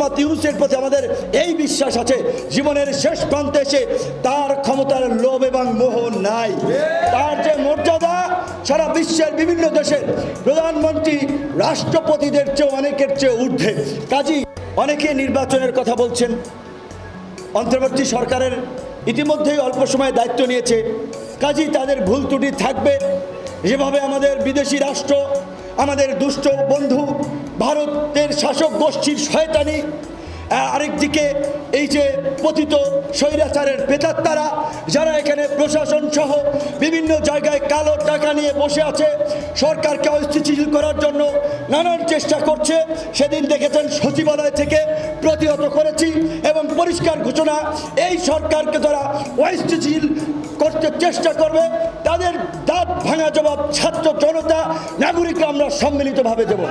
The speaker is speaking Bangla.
মোহাম্মদ ইউনূসের প্রতি আমাদের এই বিশ্বাস আছে, জীবনের শেষ প্রান্তে এসে তার ক্ষমতার লোভ এবং মোহ নাই। তার যে মর্যাদা সারা বিশ্বের বিভিন্ন দেশের প্রধানমন্ত্রী রাষ্ট্রপতিদের চেয়ে অনেকের চেয়ে ঊর্ধ্বে। কাজেই অনেকে নির্বাচনের কথা বলছেন। অন্তর্বর্তী সরকারের ইতিমধ্যেই অল্প সময়ে দায়িত্ব নিয়েছে, কাজেই তাদের ভুল ত্রুটি থাকবে। যেভাবে আমাদের বিদেশি রাষ্ট্র, আমাদের দুষ্ট বন্ধু ভারতের শাসক গোষ্ঠীর শয়তানি, আরেকদিকে এই যে পতিত স্বৈরাচারের প্রেতাত্মারা যারা এখানে প্রশাসন সহ বিভিন্ন জায়গায় কালো টাকা নিয়ে বসে আছে, সরকারকে অস্থিতিশীল করার জন্য নানান চেষ্টা করছে। সেদিন দেখেছেন সচিবালয় থেকে প্রতিহত করেছি এবং পরিষ্কার ঘোষণা, এই সরকারকে তারা অস্থিতিশীল করতে চেষ্টা করবে, তাদের দাঁত ভাঙা জবাব ছাত্র জনতা নাগরিকরা আমরা সম্মিলিতভাবে দেব।